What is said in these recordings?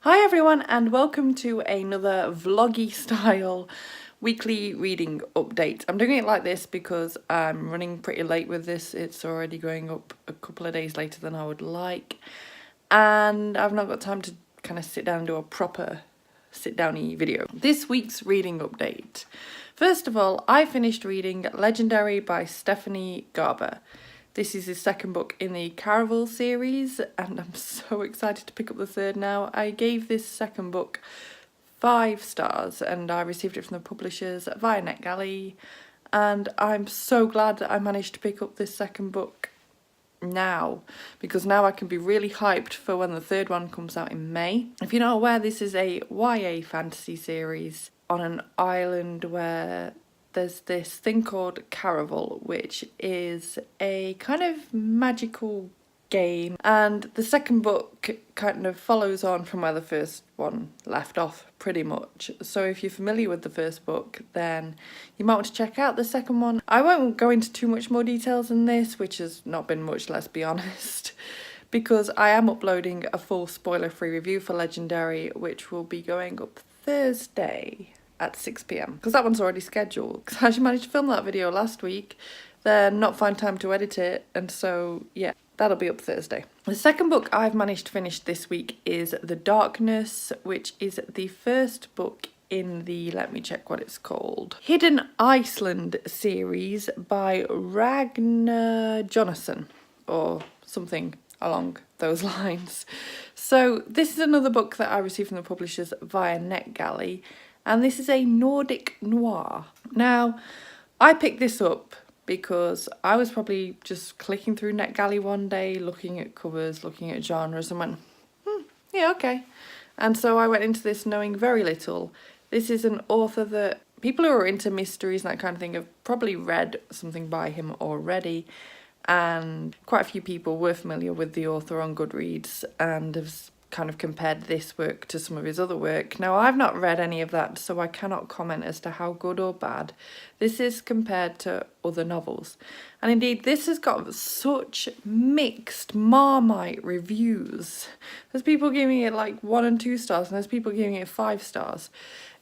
Hi everyone and welcome to another vloggy style weekly reading update. I'm doing it like this because I'm running pretty late with this. It's already going up a couple of days later than I would like, and I've not got time to kind of sit down and do a proper sit-downy video. This week's reading update. First of all, I finished reading Legendary by Stephanie Garber. This is his second book in the Caraval series, and I'm so excited to pick up the third now. I gave this second book 5 stars, and I received it from the publishers via NetGalley, and I'm so glad that I managed to pick up this second book now, because now I can be really hyped for when the third one comes out in May. If you're not aware, this is a YA fantasy series on an island where there's this thing called Caraval, which is a kind of magical game, and the second book kind of follows on from where the first one left off pretty much. So if you're familiar with the first book, then you might want to check out the second one. I won't go into too much more details than this, which has not been much, let's be honest, because I am uploading a full spoiler-free review for Legendary, which will be going up Thursday at 6 p.m. because that one's already scheduled, because I actually managed to film that video last week, then not find time to edit it, and so yeah, that'll be up Thursday. The second book I've managed to finish this week is The Darkness, which is the first book in the, let me check what it's called, Hidden Iceland series by Ragnar Jónasson, or something along those lines. So this is another book that I received from the publishers via NetGalley, and this is a Nordic noir. Now, I picked this up because I was probably just clicking through NetGalley one day, looking at covers, looking at genres, and went, yeah, okay. And so I went into this knowing very little. This is an author that people who are into mysteries and that kind of thing have probably read something by him already, and quite a few people were familiar with the author on Goodreads and have kind of compared this work to some of his other work. Now, I've not read any of that, so I cannot comment as to how good or bad this is compared to other novels. And indeed, this has got such mixed Marmite reviews. There's people giving it like 1 and 2 stars, and there's people giving it 5 stars.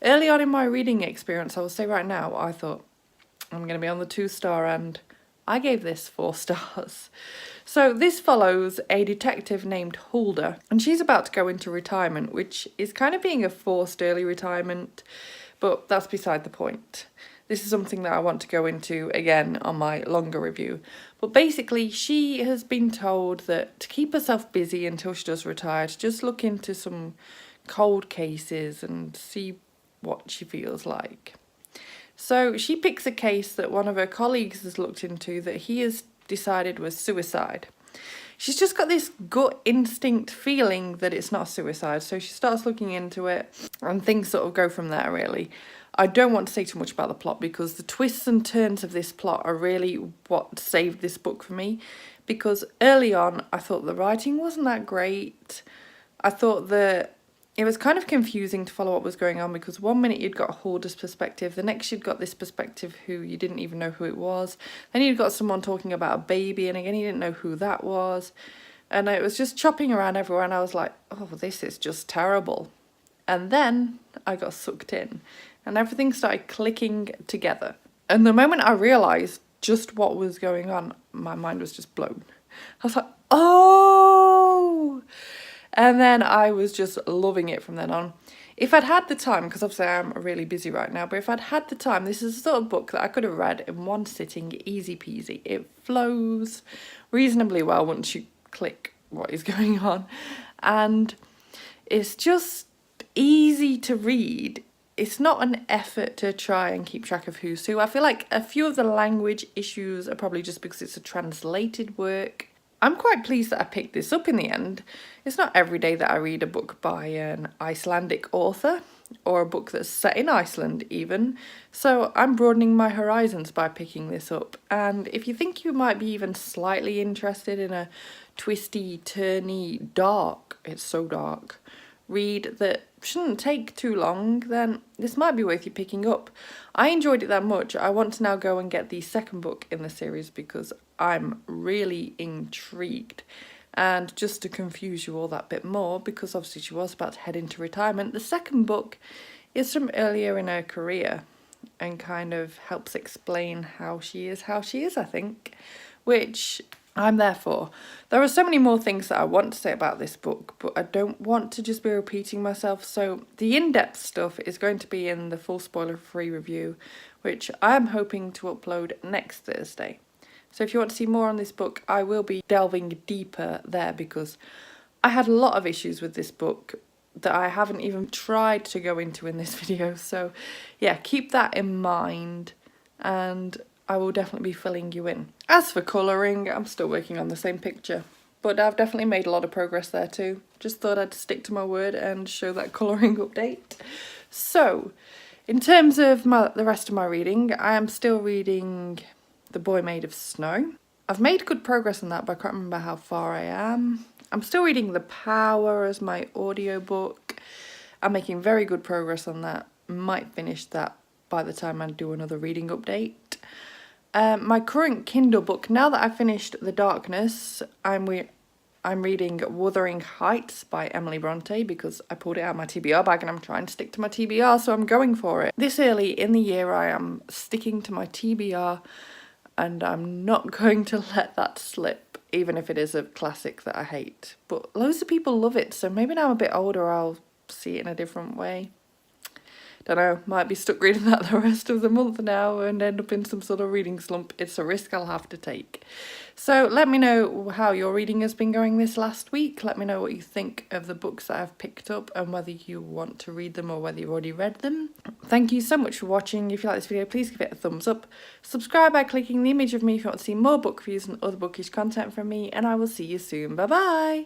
Early on in my reading experience, I will say right now, I thought, I'm going to be on the 2-star end. I gave this 4 stars. So this follows a detective named Hulda, and she's about to go into retirement, which is kind of being a forced early retirement, but that's beside the point. This is something that I want to go into again on my longer review. But basically, she has been told that to keep herself busy until she does retire, to just look into some cold cases and see what she feels like. So she picks a case that one of her colleagues has looked into that he has decided was suicide. She's just got this gut instinct feeling that it's not suicide, so she starts looking into it, and things sort of go from there, really. I don't want to say too much about the plot, because the twists and turns of this plot are really what saved this book for me, because early on I thought the writing wasn't that great. I thought that it was kind of confusing to follow what was going on, because 1 minute you'd got Hulda's perspective, the next you'd got this perspective who you didn't even know who it was, then you'd got someone talking about a baby, and again you didn't know who that was, and it was just chopping around everywhere, and I was like, oh, this is just terrible. And then I got sucked in, and everything started clicking together, and the moment I realised just what was going on, my mind was just blown. I was like, oh! And then I was just loving it from then on. If I'd had the time, because obviously I'm really busy right now, but if I'd had the time, this is the sort of book that I could have read in one sitting, easy peasy. It flows reasonably well once you click what is going on. And it's just easy to read. It's not an effort to try and keep track of who's who. I feel like a few of the language issues are probably just because it's a translated work. I'm quite pleased that I picked this up in the end. It's not every day that I read a book by an Icelandic author, or a book that's set in Iceland even, so I'm broadening my horizons by picking this up. And if you think you might be even slightly interested in a twisty, turny, dark, it's so dark, read that shouldn't take too long, then this might be worth you picking up. I enjoyed it that much. I want to now go and get the second book in the series because I'm really intrigued. And just to confuse you all that bit more, because obviously she was about to head into retirement, the second book is from earlier in her career and kind of helps explain how she is, I think, which I'm there for. There are so many more things that I want to say about this book, but I don't want to just be repeating myself. So the in-depth stuff is going to be in the full spoiler-free review, which I'm hoping to upload next Thursday. So if you want to see more on this book, I will be delving deeper there because I had a lot of issues with this book that I haven't even tried to go into in this video. So yeah, keep that in mind and I will definitely be filling you in. As for colouring, I'm still working on the same picture, but I've definitely made a lot of progress there too. Just thought I'd stick to my word and show that colouring update. So, in terms of the rest of my reading, I am still reading The Boy Made of Snow. I've made good progress on that, but I can't remember how far I am. I'm still reading The Power as my audiobook. I'm making very good progress on that. Might finish that by the time I do another reading update. My current Kindle book, now that I've finished The Darkness, I'm reading Wuthering Heights by Emily Bronte because I pulled it out of my TBR bag and I'm trying to stick to my TBR, so I'm going for it. This early in the year I am sticking to my TBR and I'm not going to let that slip, even if it is a classic that I hate. But loads of people love it, so maybe now I'm a bit older I'll see it in a different way. Don't know, might be stuck reading that the rest of the month now and end up in some sort of reading slump. It's a risk I'll have to take. So let me know how your reading has been going this last week. Let me know what you think of the books that I've picked up and whether you want to read them or whether you've already read them. Thank you so much for watching. If you like this video, please give it a thumbs up. Subscribe by clicking the image of me if you want to see more book reviews and other bookish content from me, and I will see you soon. Bye bye!